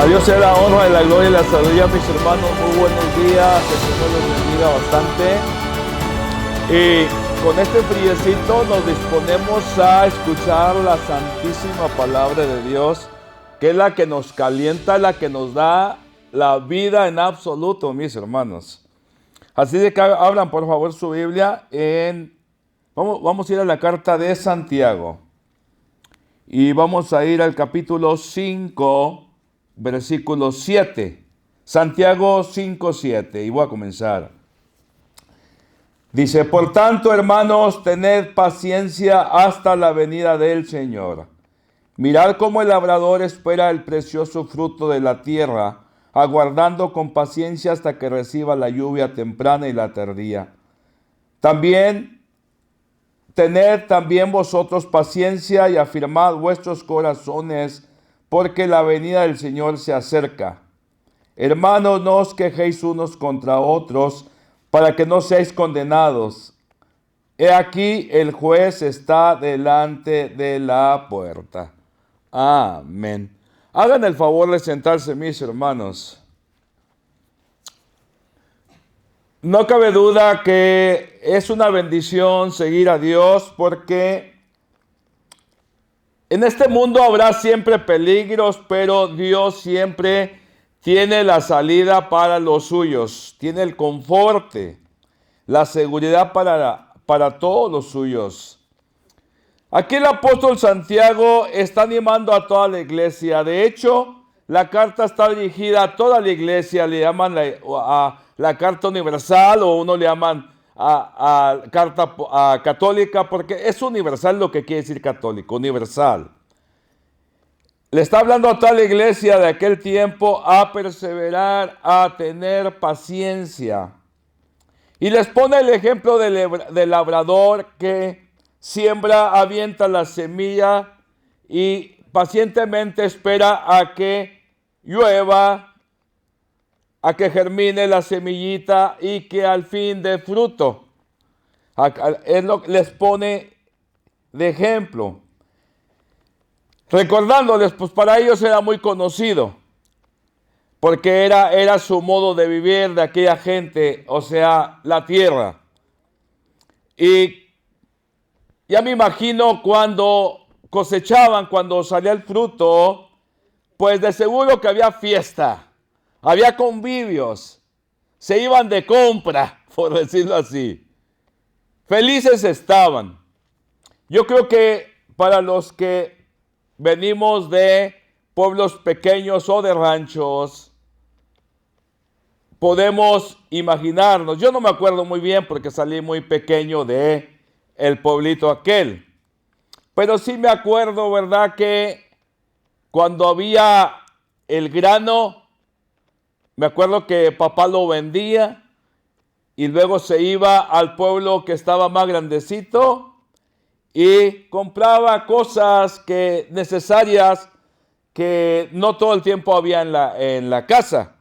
A Dios sea la honra y la gloria y la sabiduría, mis hermanos. Muy buenos días. Que el Señor los bendiga bastante. Y con este friecito nos disponemos a escuchar la santísima palabra de Dios, que es la que nos calienta, la que nos da la vida en absoluto, mis hermanos. Así de que abran por favor su Biblia vamos a ir a la carta de Santiago. Y vamos a ir al capítulo 5, versículo 7. Santiago 5, 7. Y voy a comenzar. Dice: por tanto, hermanos, tened paciencia hasta la venida del Señor. Mirad cómo el labrador espera el precioso fruto de la tierra, aguardando con paciencia hasta que reciba la lluvia temprana y la tardía. Tened también vosotros paciencia y afirmad vuestros corazones, porque la venida del Señor se acerca. Hermanos, no os quejéis unos contra otros, para que no seáis condenados. He aquí, el juez está delante de la puerta. Amén. Hagan el favor de sentarse, mis hermanos. No cabe duda que es una bendición seguir a Dios, porque en este mundo habrá siempre peligros, pero Dios siempre tiene la salida para los suyos, tiene el confort, la seguridad para todos los suyos. Aquí el apóstol Santiago está animando a toda la iglesia. De hecho, la carta está dirigida a toda la iglesia. Le llaman la carta universal, o uno le llaman carta católica, porque es universal lo que quiere decir católico, universal. Le está hablando a toda la iglesia de aquel tiempo a perseverar, a tener paciencia. Y les pone el ejemplo del labrador que siembra, avienta la semilla y pacientemente espera a que llueva, a que germine la semillita y que al fin dé fruto. Es lo que les pone de ejemplo. Recordándoles, pues para ellos era muy conocido, porque era su modo de vivir de aquella gente, o sea, la tierra. Y ya me imagino cuando cosechaban, cuando salía el fruto, pues de seguro que había fiesta, había convivios, se iban de compra, por decirlo así. Felices estaban. Yo creo que para los que venimos de pueblos pequeños o de ranchos, podemos imaginarnos. Yo no me acuerdo muy bien porque salí muy pequeño de el pueblito aquel. Pero sí me acuerdo, ¿verdad?, que cuando había el grano, me acuerdo que papá lo vendía y luego se iba al pueblo que estaba más grandecito y compraba cosas necesarias que no todo el tiempo había en la casa.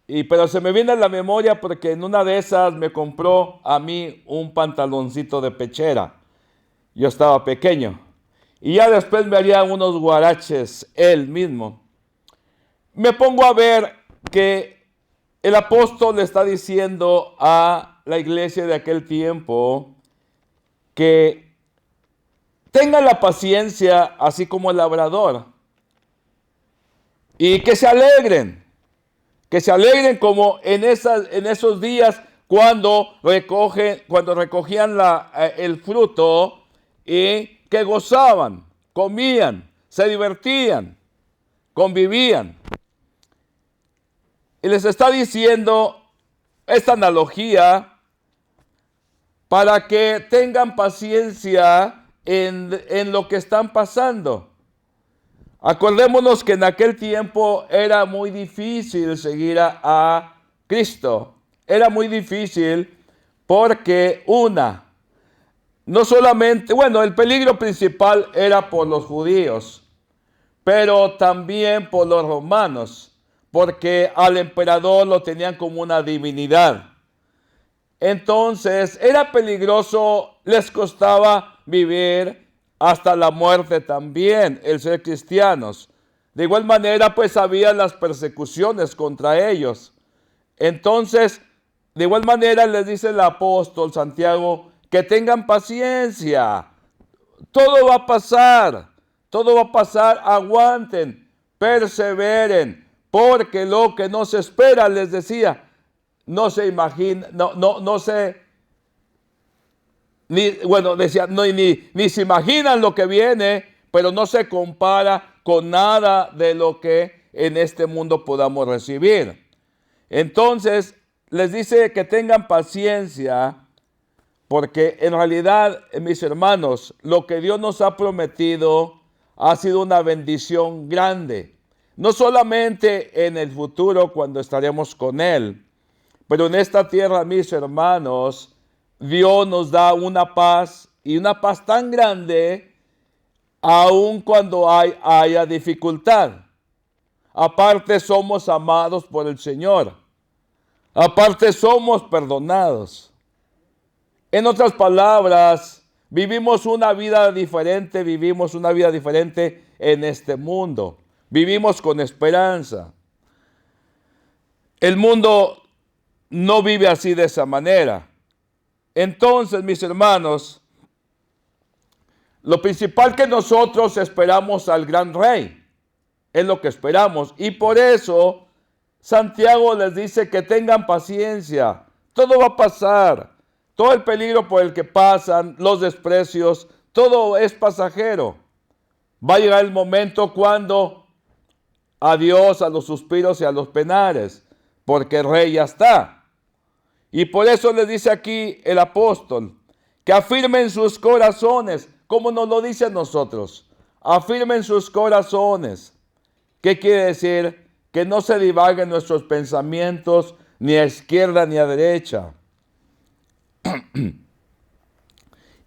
Pero se me viene a la memoria porque en una de esas me compró a mí un pantaloncito de pechera. Yo estaba pequeño. Y ya después me haría unos guaraches él mismo. Me pongo a ver que el apóstol le está diciendo a la iglesia de aquel tiempo que tengan la paciencia así como el labrador. Y que se alegren. Que se alegren como en esos días cuando recogían el fruto y que gozaban, comían, se divertían, convivían. Y les está diciendo esta analogía para que tengan paciencia en lo que están pasando. Acordémonos que en aquel tiempo era muy difícil seguir a Cristo. Era muy difícil porque no solamente, el peligro principal era por los judíos, pero también por los romanos, porque al emperador lo tenían como una divinidad. Entonces era peligroso, les costaba vivir hasta la muerte también, el ser cristianos. De igual manera, pues había las persecuciones contra ellos. Entonces, de igual manera les dice el apóstol Santiago que tengan paciencia. Todo va a pasar, aguanten, perseveren, porque lo que no se espera, les decía, no se imagina, no se, decía, ni se imaginan lo que viene, pero no se compara con nada de lo que en este mundo podamos recibir. Entonces, les dice que tengan paciencia, porque en realidad, mis hermanos, lo que Dios nos ha prometido ha sido una bendición grande. No solamente en el futuro cuando estaremos con Él, pero en esta tierra, mis hermanos, Dios nos da una paz y una paz tan grande aun cuando haya dificultad. Aparte somos amados por el Señor. Aparte somos perdonados. En otras palabras, vivimos una vida diferente en este mundo. Vivimos con esperanza. El mundo no vive así de esa manera. Entonces, mis hermanos, lo principal que nosotros esperamos al gran Rey, es lo que esperamos. Y por eso, Santiago les dice que tengan paciencia. Todo va a pasar. Todo el peligro por el que pasan, los desprecios, todo es pasajero. Va a llegar el momento cuando adiós a los suspiros y a los penares, porque el Rey ya está. Y por eso les dice aquí el apóstol, que afirmen sus corazones, como nos lo dice a nosotros. Afirmen sus corazones. ¿Qué quiere decir? Que no se divaguen nuestros pensamientos ni a izquierda ni a derecha.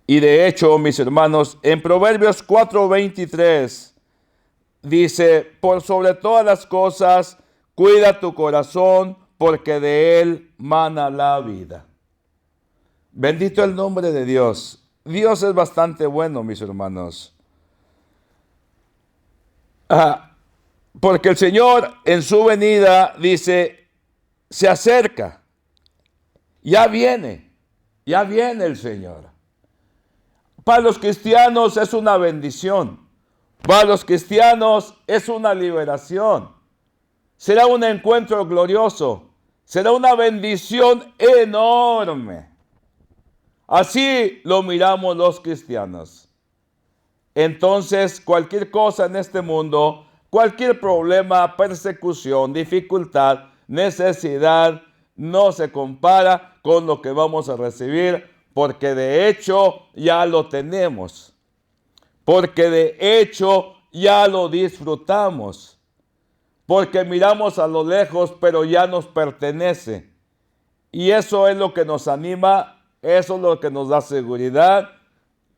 Y de hecho, mis hermanos, en Proverbios 4:23 dice, por sobre todas las cosas, cuida tu corazón, porque de él mana la vida. Bendito el nombre de Dios. Dios es bastante bueno, mis hermanos. Porque el Señor en su venida dice, se acerca. Ya viene el Señor. Para los cristianos es una bendición. Para los cristianos es una liberación. Será un encuentro glorioso. Será una bendición enorme. Así lo miramos los cristianos. Entonces, cualquier cosa en este mundo, cualquier problema, persecución, dificultad, necesidad, no se compara con lo que vamos a recibir, porque de hecho ya lo tenemos. Porque de hecho ya lo disfrutamos. Porque miramos a lo lejos, pero ya nos pertenece. Y eso es lo que nos anima, eso es lo que nos da seguridad,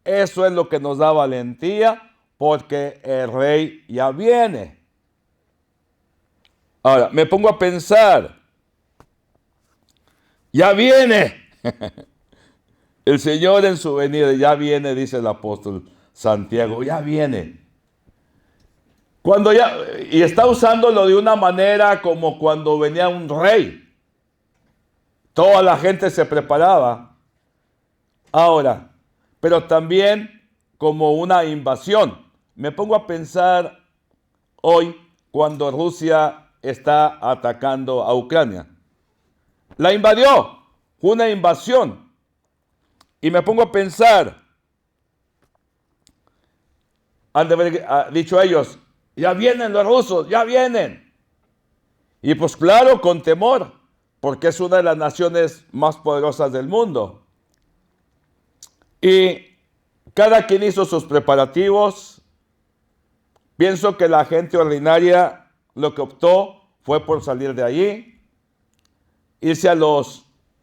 eso es lo que nos da valentía, porque el Rey ya viene. Ahora, me pongo a pensar, ya viene. El Señor en su venida, ya viene, dice el apóstol Santiago, ya viene. Y está usándolo de una manera como cuando venía un rey. Toda la gente se preparaba. Ahora, pero también como una invasión. Me pongo a pensar hoy cuando Rusia está atacando a Ucrania. La invadió, fue una invasión. Y me pongo a pensar, han de haber dicho ellos, ya vienen los rusos, ya vienen. Y pues claro, con temor, porque es una de las naciones más poderosas del mundo. Y cada quien hizo sus preparativos. Pienso que la gente ordinaria lo que optó fue por salir de allí, irse a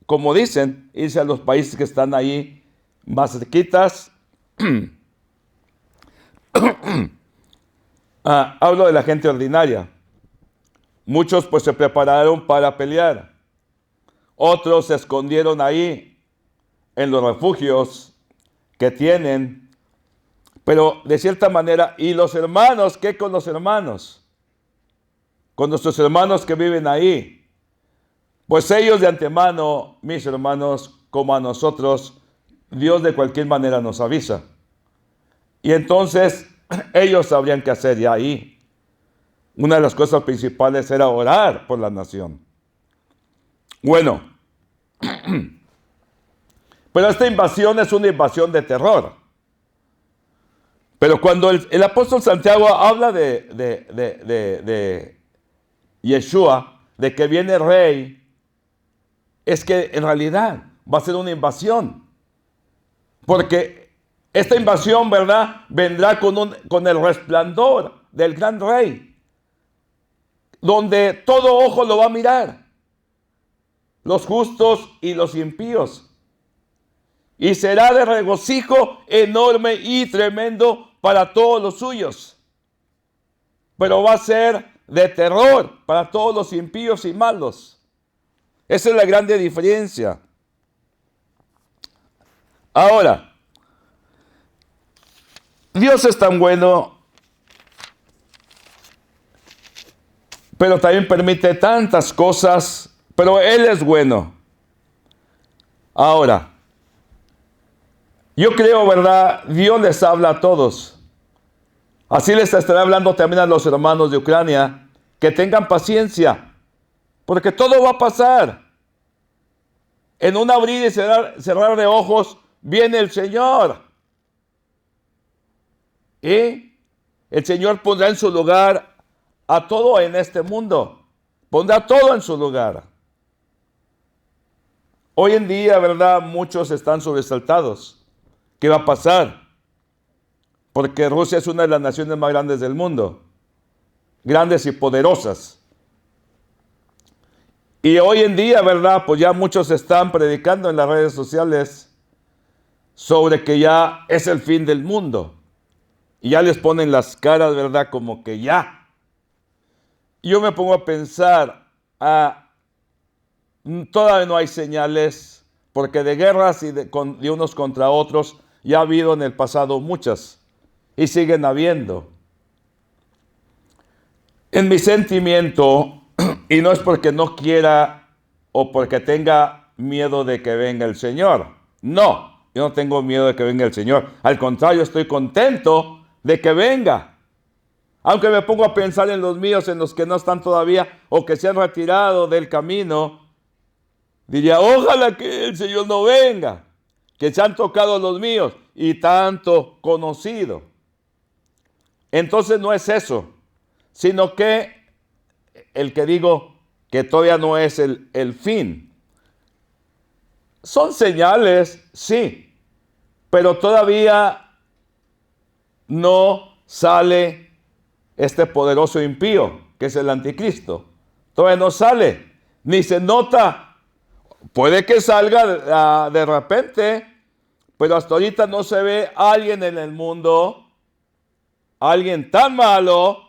como dicen, irse a los países que están ahí más cerquitas. Hablo de la gente ordinaria. Muchos pues se prepararon para pelear. Otros se escondieron ahí en los refugios que tienen. Pero de cierta manera, ¿y los hermanos? ¿Qué con los hermanos? con nuestros hermanos que viven ahí. Pues ellos de antemano, mis hermanos, como a nosotros, Dios de cualquier manera nos avisa. Y entonces ellos sabrían qué hacer ya ahí. Una de las cosas principales era orar por la nación. Bueno, pero esta invasión es una invasión de terror. Pero cuando el apóstol Santiago habla de Yeshua, de que viene rey, es que en realidad va a ser una invasión. Porque esta invasión, ¿verdad?, vendrá con el resplandor del gran rey, donde todo ojo lo va a mirar, los justos y los impíos. Y será de regocijo enorme y tremendo para todos los suyos. Pero va a ser de terror para todos los impíos y malos. Esa es la grande diferencia. Ahora, Dios es tan bueno, pero también permite tantas cosas, pero Él es bueno. Ahora, yo creo, ¿verdad? Dios les habla a todos. Así les estará hablando también a los hermanos de Ucrania, que tengan paciencia, porque todo va a pasar. En un abrir y cerrar de ojos viene el Señor. Y el Señor pondrá en su lugar a todo en este mundo. Pondrá todo en su lugar. Hoy en día, ¿verdad?, muchos están sobresaltados. ¿Qué va a pasar? Porque Rusia es una de las naciones más grandes del mundo. Grandes y poderosas. Y hoy en día, ¿verdad?, pues ya muchos están predicando en las redes sociales sobre que ya es el fin del mundo. Y ya les ponen las caras, ¿verdad?, como que ya. Y yo me pongo a pensar, todavía no hay señales, porque de guerras y de unos contra otros ya ha habido en el pasado muchas. Y siguen habiendo. En mi sentimiento, y no es porque no quiera o porque tenga miedo de que venga el Señor. No, yo no tengo miedo de que venga el Señor. Al contrario, estoy contento de que venga. Aunque me pongo a pensar en los míos, en los que no están todavía o que se han retirado del camino, diría, ojalá que el Señor no venga, que se han tocado los míos y tanto conocido. Entonces no es eso, sino que el que digo que todavía no es el fin. Son señales, sí, pero todavía no sale este poderoso impío, que es el anticristo. Todavía no sale, ni se nota. Puede que salga de repente, pero hasta ahorita no se ve alguien en el mundo, alguien tan malo,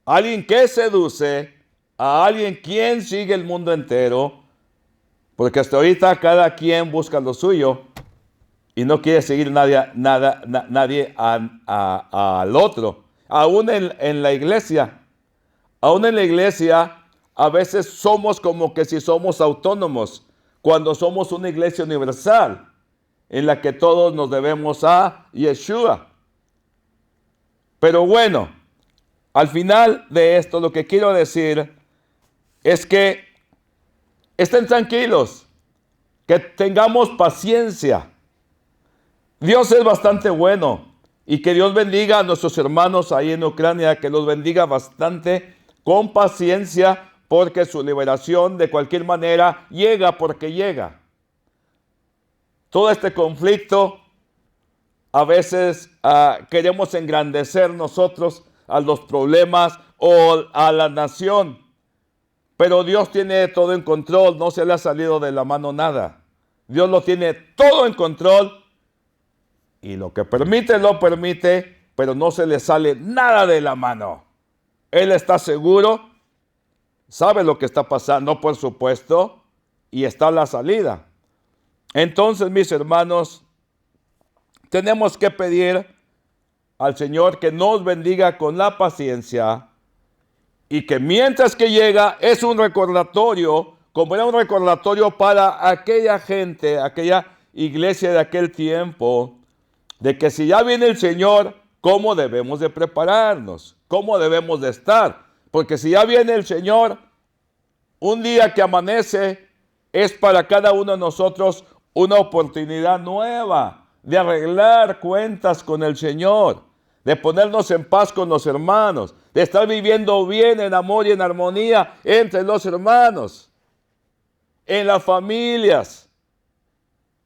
alguien que seduce, a alguien quien sigue el mundo entero, porque hasta ahorita cada quien busca lo suyo y no quiere seguir nadie al otro. Aún en la iglesia, a veces somos como que si somos autónomos, cuando somos una iglesia universal, en la que todos nos debemos a Yeshua. Pero bueno, al final de esto lo que quiero decir es que estén tranquilos, que tengamos paciencia. Dios es bastante bueno y que Dios bendiga a nuestros hermanos ahí en Ucrania, que los bendiga bastante con paciencia, porque su liberación de cualquier manera llega porque llega. Todo este conflicto, a veces queremos engrandecer nosotros a los problemas o a la nación, pero Dios tiene todo en control, no se le ha salido de la mano nada. Dios lo tiene todo en control y lo que permite, lo permite, pero no se le sale nada de la mano. Él está seguro, sabe lo que está pasando, por supuesto, y está a la salida. Entonces, mis hermanos, tenemos que pedir al Señor que nos bendiga con la paciencia y que mientras que llega es un recordatorio, como era un recordatorio para aquella gente, aquella iglesia de aquel tiempo, de que si ya viene el Señor, ¿cómo debemos de prepararnos? ¿Cómo debemos de estar? Porque si ya viene el Señor, un día que amanece es para cada uno de nosotros una oportunidad nueva de arreglar cuentas con el Señor, de ponernos en paz con los hermanos, de estar viviendo bien en amor y en armonía entre los hermanos, en las familias,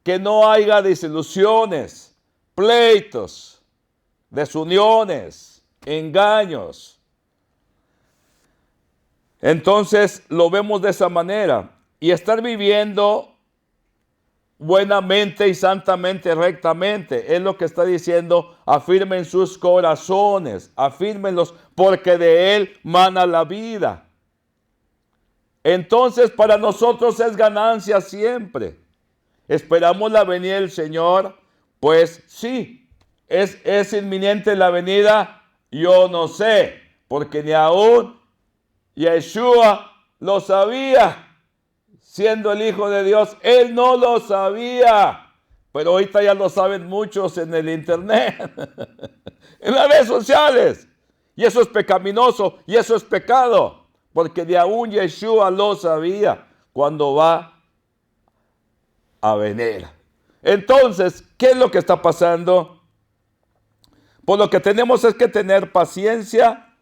que no haya desilusiones, pleitos, desuniones, engaños. Entonces lo vemos de esa manera. Y estar viviendo buenamente y santamente, rectamente, es lo que está diciendo: afirmen sus corazones, afírmenlos, porque de él mana la vida. Entonces para nosotros es ganancia siempre. ¿Esperamos la venida del Señor? Pues sí. ¿Es inminente la venida? Yo no sé, porque ni aún Yeshua lo sabía. Siendo el Hijo de Dios, Él no lo sabía. Pero ahorita ya lo saben muchos en el internet, en las redes sociales. Y eso es pecaminoso, y eso es pecado. Porque ni aún Yeshua lo sabía cuando va a venir. Entonces, ¿qué es lo que está pasando? Pues lo que tenemos es que tener paciencia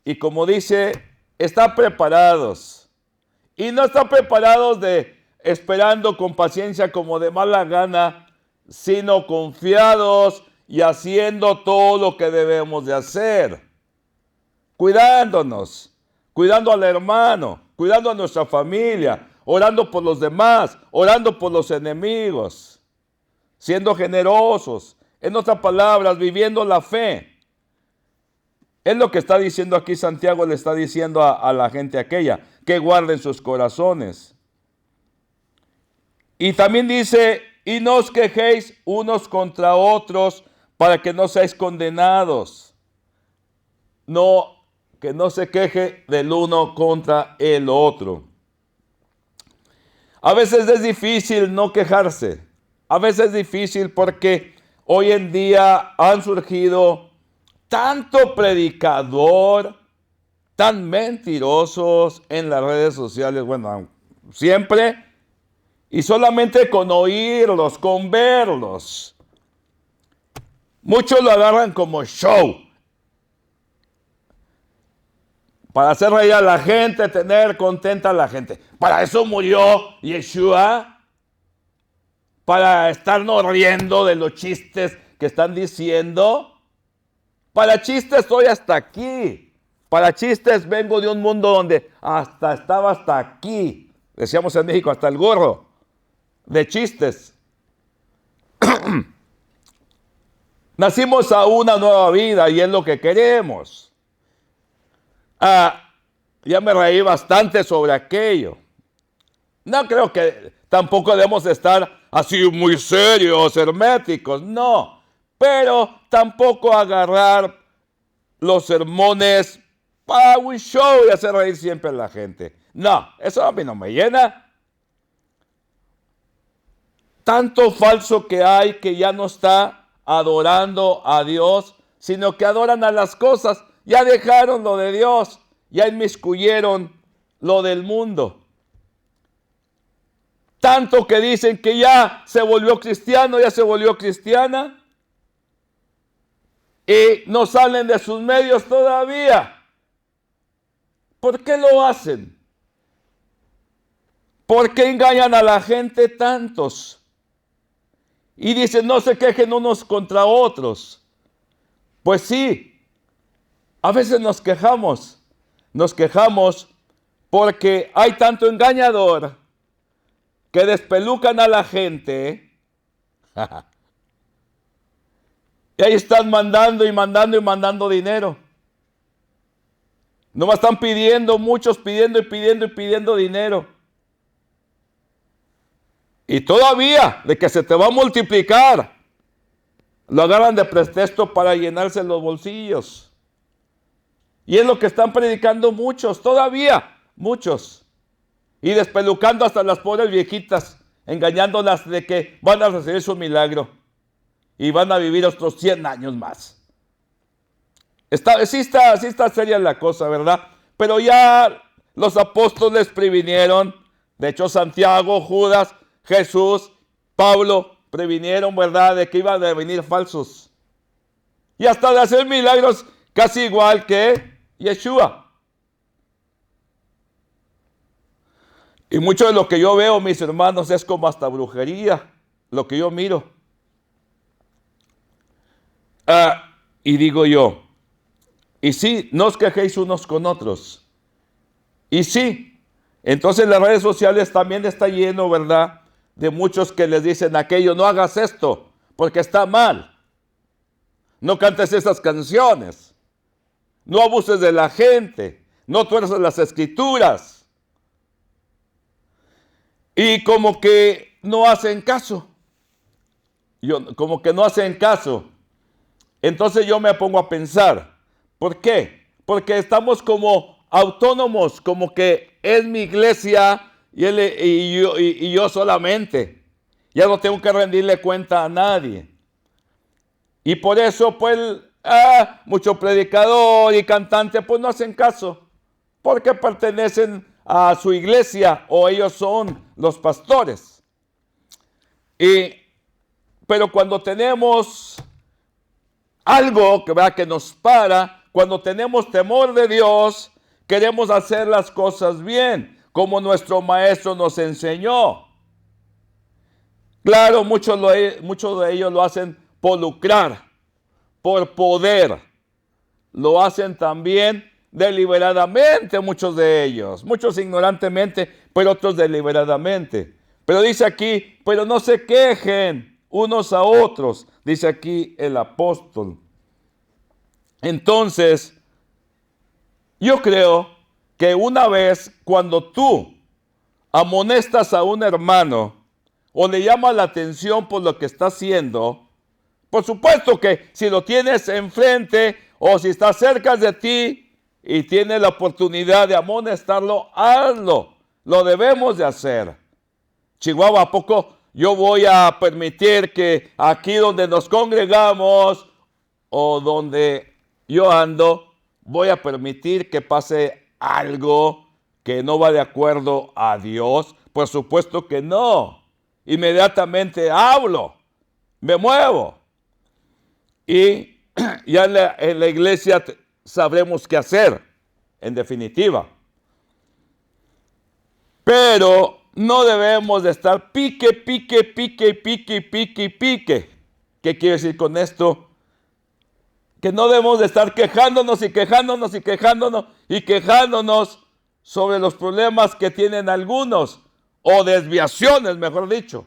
y, como dice, estar preparados. Y no estar preparados de esperando con paciencia como de mala gana, sino confiados y haciendo todo lo que debemos de hacer. Cuidándonos, cuidando al hermano, cuidando a nuestra familia, orando por los demás, orando por los enemigos, siendo generosos, en otras palabras, viviendo la fe. Es lo que está diciendo aquí Santiago, le está diciendo a la gente aquella, que guarden sus corazones. Y también dice: y no os quejéis unos contra otros para que no seáis condenados. No, que no se queje del uno contra el otro. A veces es difícil no quejarse. A veces es difícil porque hoy en día han surgido tanto predicador, tan mentirosos en las redes sociales, bueno, siempre, y solamente con oírlos, con verlos. Muchos lo agarran como show, para hacer reír a la gente, tener contenta a la gente. Para eso murió Yeshua, para estarnos riendo de los chistes que están diciendo. Para chistes estoy hasta aquí. Para chistes vengo de un mundo donde estaba hasta aquí. Decíamos en México, hasta el gorro de chistes. Nacimos a una nueva vida y es lo que queremos. Ya me reí bastante sobre aquello. No creo que tampoco debemos estar así muy serios, herméticos, no. Pero tampoco agarrar los sermones para un show y hacer reír siempre a la gente. No, eso a mí no me llena. Tanto falso que hay que ya no está adorando a Dios, sino que adoran a las cosas. Ya dejaron lo de Dios, ya inmiscuyeron lo del mundo. Tanto que dicen que ya se volvió cristiano, ya se volvió cristiana, y no salen de sus medios todavía. ¿Por qué lo hacen? ¿Por qué engañan a la gente tantos? Y dicen, no se quejen unos contra otros. Pues sí, a veces nos quejamos porque hay tanto engañador que despelucan a la gente. Y ahí están mandando y mandando y mandando dinero. No me están pidiendo, muchos pidiendo y pidiendo y pidiendo dinero. Y todavía, de que se te va a multiplicar, lo agarran de pretexto para llenarse los bolsillos. Y es lo que están predicando muchos, todavía muchos. Y despelucando hasta las pobres viejitas, engañándolas de que van a recibir su milagro. Y van a vivir otros 100 años más. Sí está seria la cosa, ¿verdad? Pero ya los apóstoles previnieron. De hecho, Santiago, Judas, Jesús, Pablo previnieron, ¿verdad?, de que iban a venir falsos. Y hasta de hacer milagros casi igual que Yeshua. Y mucho de lo que yo veo, mis hermanos, es como hasta brujería, lo que yo miro. Y digo yo, y sí, no os quejéis unos con otros. Y sí, entonces las redes sociales también está lleno, ¿verdad?, de muchos que les dicen aquello, no hagas esto, porque está mal. No cantes esas canciones. No abuses de la gente. No tuerzas las escrituras. Y como que no hacen caso. Como que no hacen caso. Entonces yo me pongo a pensar, ¿por qué? Porque estamos como autónomos, como que es mi iglesia y yo solamente. Ya no tengo que rendirle cuenta a nadie. Y por eso, pues, mucho predicador y cantante, pues no hacen caso. Porque pertenecen a su iglesia o ellos son los pastores. Pero cuando tenemos algo que nos para, cuando tenemos temor de Dios, queremos hacer las cosas bien, como nuestro maestro nos enseñó. Claro, muchos de ellos lo hacen por lucrar, por poder. Lo hacen también deliberadamente, muchos de ellos. Muchos ignorantemente, pero otros deliberadamente. Pero dice aquí, pero no se quejen unos a otros, dice aquí el apóstol. Entonces, yo creo que una vez cuando tú amonestas a un hermano o le llamas la atención por lo que está haciendo, por supuesto que si lo tienes enfrente o si está cerca de ti y tienes la oportunidad de amonestarlo, hazlo. Lo debemos de hacer. Chihuahua, ¿a poco yo voy a permitir que aquí donde nos congregamos o donde yo ando, voy a permitir que pase algo que no va de acuerdo a Dios? Por supuesto que no. Inmediatamente hablo, me muevo. Y ya en la iglesia sabremos qué hacer, en definitiva. Pero no debemos de estar pique. ¿Qué quiere decir con esto? Que no debemos de estar quejándonos sobre los problemas que tienen algunos, o desviaciones, mejor dicho.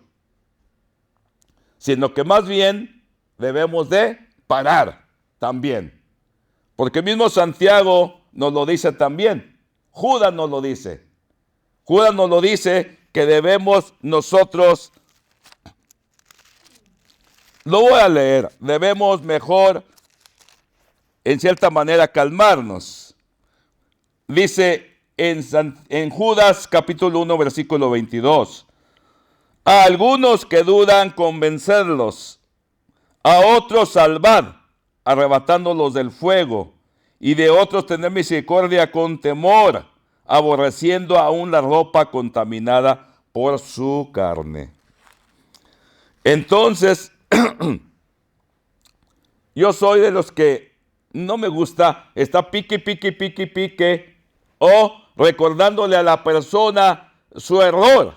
Sino que más bien debemos de parar también. Porque mismo Santiago nos lo dice también. Judas nos lo dice. Judas nos lo dice que debemos nosotros, lo voy a leer, debemos mejor, en cierta manera, calmarnos. Dice en Judas capítulo 1, versículo 22. A algunos que dudan convencerlos, a otros salvad, arrebatándolos del fuego, y de otros tener misericordia con temor, aborreciendo aún la ropa contaminada por su carne. Entonces, yo soy de los que no me gusta estar pique, o recordándole a la persona su error.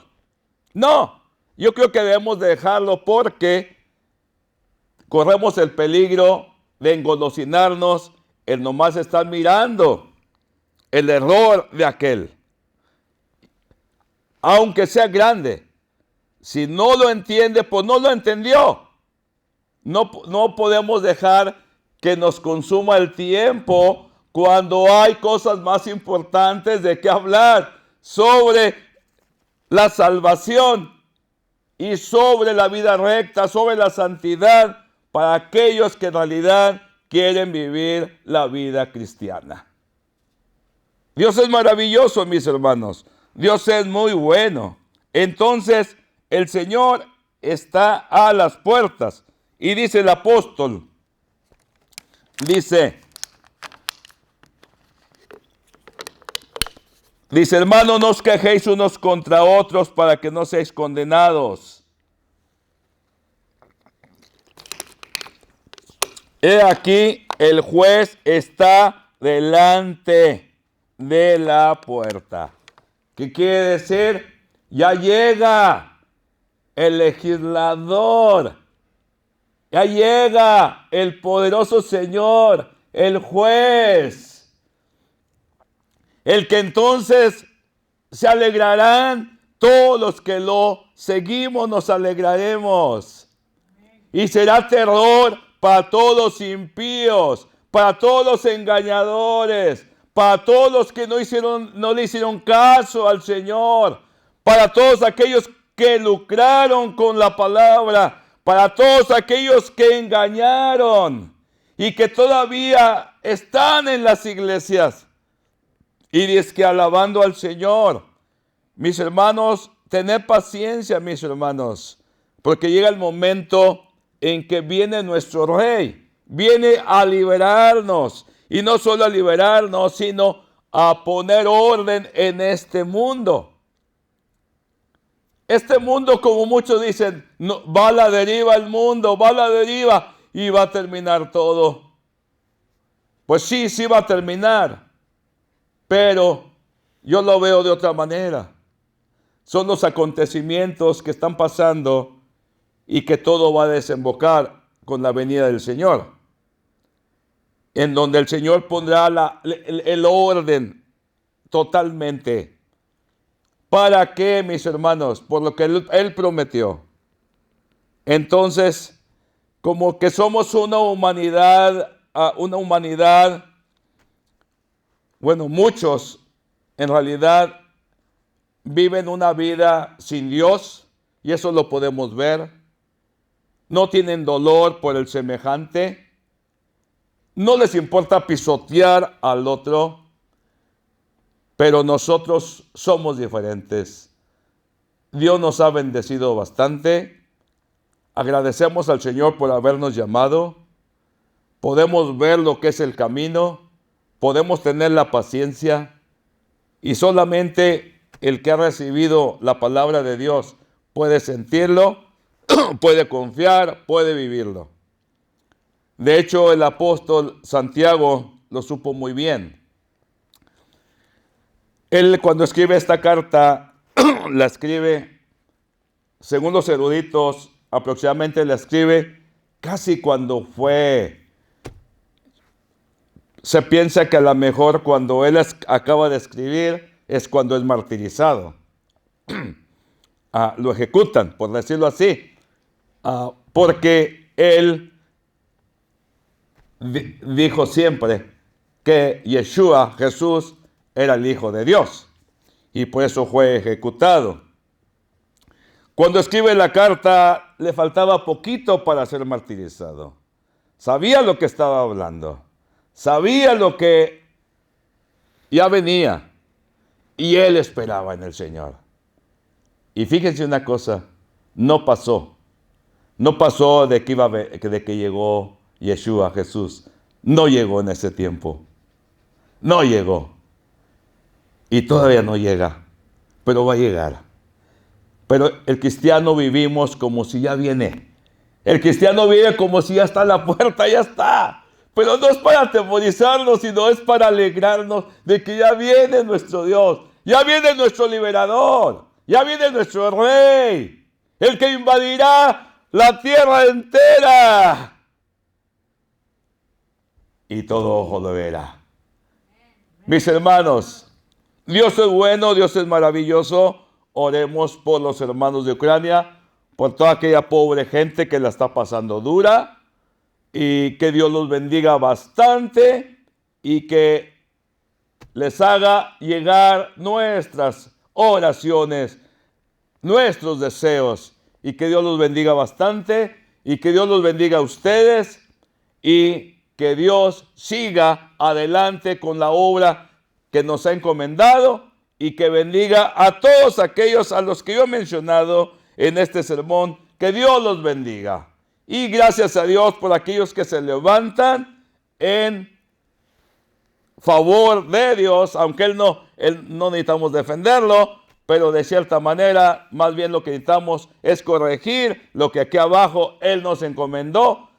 No, yo creo que debemos dejarlo porque corremos el peligro de engolosinarnos el nomás estar mirando el error de aquel. Aunque sea grande, si no lo entiende, pues no lo entendió. No podemos dejar que nos consuma el tiempo cuando hay cosas más importantes de qué hablar sobre la salvación y sobre la vida recta, sobre la santidad para aquellos que en realidad quieren vivir la vida cristiana. Dios es maravilloso, mis hermanos. Dios es muy bueno. Entonces, el Señor está a las puertas. Y dice el apóstol, dice, hermano, no os quejéis unos contra otros para que no seáis condenados. He aquí, el juez está delante de la puerta. ¿Qué quiere decir? Ya llega el legislador. Ya llega el poderoso Señor, el juez. El que entonces se alegrarán, todos los que lo seguimos nos alegraremos. Y será terror para todos los impíos, para todos los engañadores, para todos los que no le hicieron caso al Señor, para todos aquellos que lucraron con la palabra, para todos aquellos que engañaron y que todavía están en las iglesias. Y es que alabando al Señor, mis hermanos, tened paciencia, mis hermanos, porque llega el momento en que viene nuestro Rey, viene a liberarnos, y no solo a liberarnos, sino a poner orden en este mundo. Este mundo, como muchos dicen, no, va a la deriva el mundo, va a la deriva y va a terminar todo. Pues sí, sí va a terminar, pero yo lo veo de otra manera. Son los acontecimientos que están pasando y que todo va a desembocar con la venida del Señor, en donde el Señor pondrá el orden totalmente. ¿Para qué, mis hermanos? Por lo que Él prometió. Entonces, como que somos una humanidad, bueno, muchos en realidad viven una vida sin Dios, y eso lo podemos ver. No tienen dolor por el semejante, no les importa pisotear al otro, pero nosotros somos diferentes. Dios nos ha bendecido bastante. Agradecemos al Señor por habernos llamado. Podemos ver lo que es el camino, podemos tener la paciencia, y solamente el que ha recibido la palabra de Dios puede sentirlo, puede confiar, puede vivirlo. De hecho, el apóstol Santiago lo supo muy bien. Él, cuando escribe esta carta, la escribe, según los eruditos, aproximadamente la escribe casi cuando se piensa que a lo mejor cuando él acaba de escribir es cuando es martirizado. Lo ejecutan, por decirlo así, porque él dijo siempre que Yeshua, Jesús, era el Hijo de Dios, y por eso fue ejecutado. Cuando escribe la carta, le faltaba poquito para ser martirizado. Sabía lo que estaba hablando, sabía lo que ya venía, y él esperaba en el Señor. Y fíjense una cosa, no pasó de que llegó Yeshua, Jesús. No llegó en ese tiempo, no llegó, y todavía no llega, pero va a llegar. Pero el cristiano vivimos como si ya viene. El cristiano vive como si ya está a la puerta, ya está. Pero no es para atemorizarnos, sino es para alegrarnos de que ya viene nuestro Dios, ya viene nuestro liberador, ya viene nuestro Rey, el que invadirá la tierra entera. Y todo ojo lo verá. Mis hermanos, Dios es bueno, Dios es maravilloso. Oremos por los hermanos de Ucrania, por toda aquella pobre gente que la está pasando dura, y que Dios los bendiga bastante y que les haga llegar nuestras oraciones, nuestros deseos, y que Dios los bendiga bastante, y que Dios los bendiga a ustedes, y que Dios siga adelante con la obra que nos ha encomendado y que bendiga a todos aquellos a los que yo he mencionado en este sermón. Que Dios los bendiga. Y gracias a Dios por aquellos que se levantan en favor de Dios, aunque Él no necesitamos defenderlo, pero de cierta manera, más bien lo que necesitamos es corregir lo que aquí abajo Él nos encomendó.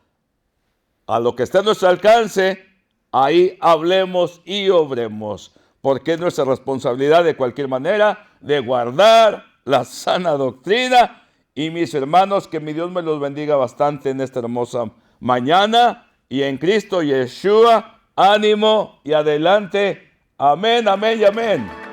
A lo que esté a nuestro alcance, ahí hablemos y obremos, porque es nuestra responsabilidad de cualquier manera de guardar la sana doctrina. Y mis hermanos, que mi Dios me los bendiga bastante en esta hermosa mañana, y en Cristo Yeshua, ánimo y adelante. Amén, amén y amén.